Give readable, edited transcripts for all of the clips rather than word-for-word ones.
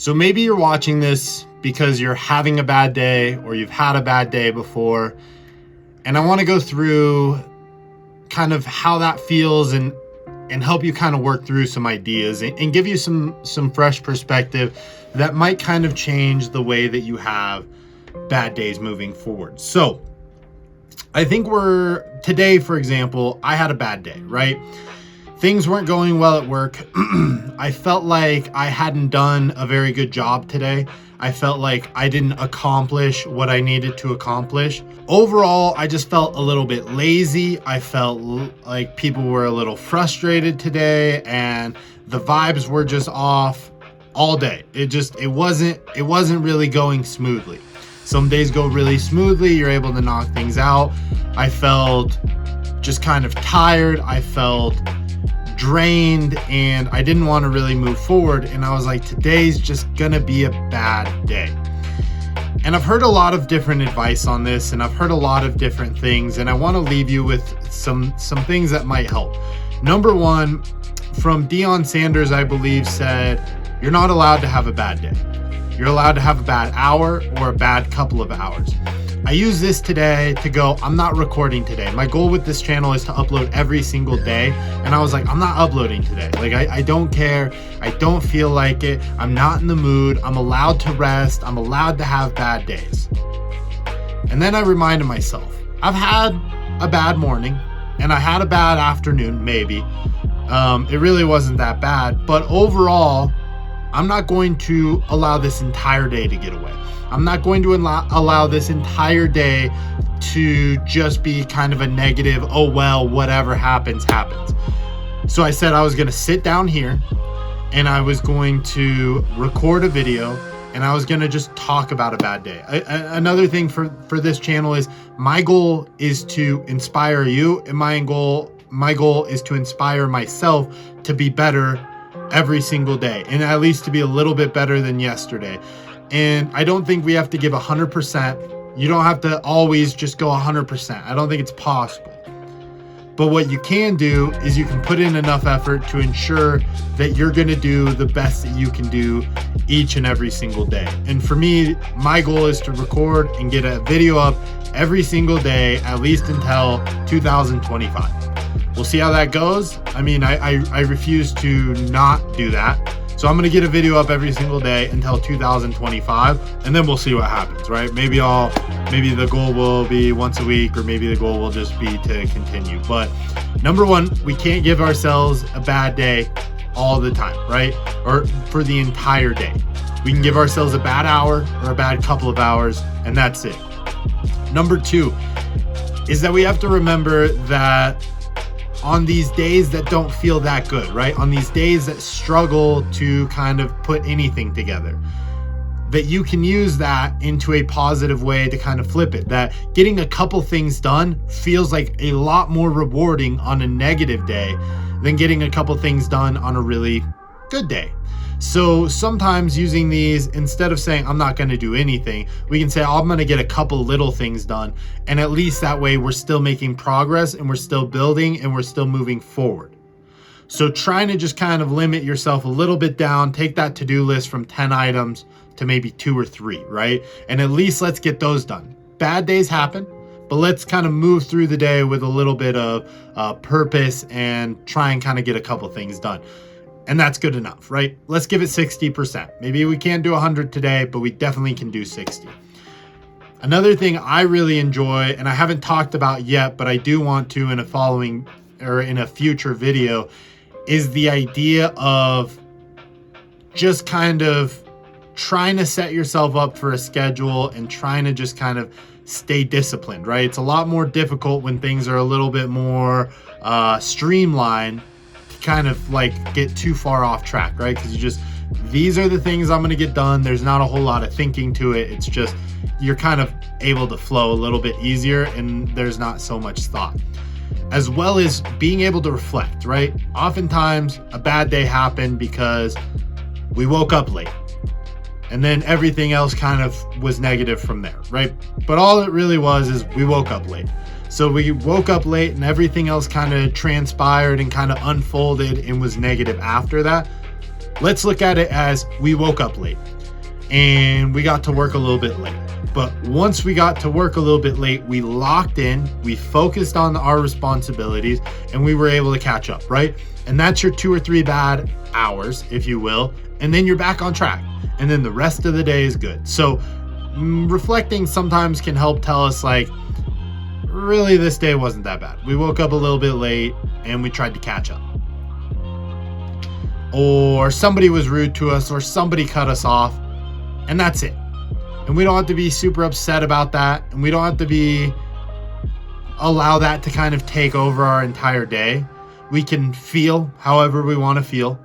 So maybe you're watching this because you're having a bad day or you've had a bad day before. And I want to go through kind of how that feels and help you kind of work through some ideas and give you some fresh perspective that might kind of change the way that you have bad days moving forward. So I think today, for example, I had a bad day, right? Things weren't going well at work. I felt like I hadn't done a very good job today. I felt like I didn't accomplish what I needed to accomplish. Overall, I just felt a little bit lazy. I felt like people were a little frustrated today and the vibes were just off all day. It wasn't really going smoothly. Some days go really smoothly. You're able to knock things out. I felt just kind of tired. I felt drained and I didn't want to really move forward. And I was like, today's just gonna be a bad day. And I've heard a lot of different advice on this and I've heard a lot of different things. And I want to leave you with some things that might help. Number one, from Deion Sanders, I believe, said, you're not allowed to have a bad day. You're allowed to have a bad hour or a bad couple of hours. I use this today to go, I'm not recording today. My goal with this channel is to upload every single day. And I was like, I'm not uploading today. Like, I don't care. I don't feel like it. I'm not in the mood. I'm allowed to rest. I'm allowed to have bad days. And then I reminded myself, I've had a bad morning and I had a bad afternoon, maybe. It really wasn't that bad. But overall, I'm not going to allow this entire day to get away. I'm not going to allow this entire day to just be kind of a negative, oh well, whatever happens, happens. So I said I was going to sit down here and I was going to record a video and I was going to just talk about a bad day. Another thing for this channel is my goal is to inspire you, and my goal is to inspire myself to be better every single day, and at least to be a little bit better than yesterday. And I don't think we have to give 100%. You don't have to always just go 100%. I don't think it's possible. But what you can do is you can put in enough effort to ensure that you're going to do the best that you can do each and every single day. And for me, my goal is to record and get a video up every single day, at least until 2025. We'll see how that goes. I mean, I refuse to not do that. So I'm going to get a video up every single day until 2025, and then we'll see what happens, right? Maybe the goal will be once a week, or maybe the goal will just be to continue. But number one, we can't give ourselves a bad day all the time, right? Or for the entire day. We can give ourselves a bad hour or a bad couple of hours, and that's it. Number two is that we have to remember that on these days that don't feel that good, right? On these days that struggle to kind of put anything together, that you can use that into a positive way to kind of flip it. That getting a couple things done feels like a lot more rewarding on a negative day than getting a couple things done on a really good day. So sometimes using these, instead of saying I'm not going to do anything, we can say I'm going to get a couple little things done, and at least that way we're still making progress and we're still building and we're still moving forward. So trying to just kind of limit yourself a little bit down, take that to-do list from 10 items to maybe 2 or 3, right? And at least let's get those done. Bad days happen, but let's kind of move through the day with a little bit of purpose and try and kind of get a couple things done. And that's good enough, right? Let's give it 60%. Maybe we can't do 100 today, but we definitely can do 60. Another thing I really enjoy, and I haven't talked about yet, but I do want to in a future video, is the idea of just kind of trying to set yourself up for a schedule and trying to just kind of stay disciplined, right? It's a lot more difficult when things are a little bit more streamlined, kind of like get too far off track, right? Because these are the things I'm going to get done. There's not a whole lot of thinking to it. It's just you're kind of able to flow a little bit easier and there's not so much thought. As well as being able to reflect, right? Oftentimes a bad day happened because we woke up late and then everything else kind of was negative from there, right? But all it really was is we woke up late. So we woke up late and everything else kind of transpired and kind of unfolded and was negative after that. let's look at it as we woke up late and we got to work a little bit late. But once we got to work a little bit late, we locked in, we focused on our responsibilities, and we were able to catch up, right? And that's your 2 or 3 bad hours, if you will. And then you're back on track. And then the rest of the day is good. So reflecting sometimes can help tell us, like, really this day wasn't that bad. We woke up a little bit late and we tried to catch up. Or somebody was rude to us, or somebody cut us off, and that's it. And we don't have to be super upset about that. And we don't have to allow that to kind of take over our entire day. We can feel however we want to feel,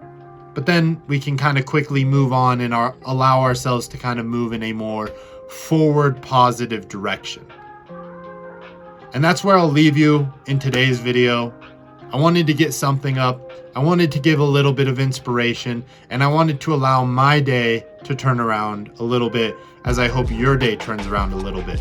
but then we can kind of quickly move on and allow ourselves to kind of move in a more forward positive direction. And that's where I'll leave you in today's video. I wanted to get something up. I wanted to give a little bit of inspiration, and I wanted to allow my day to turn around a little bit, as I hope your day turns around a little bit.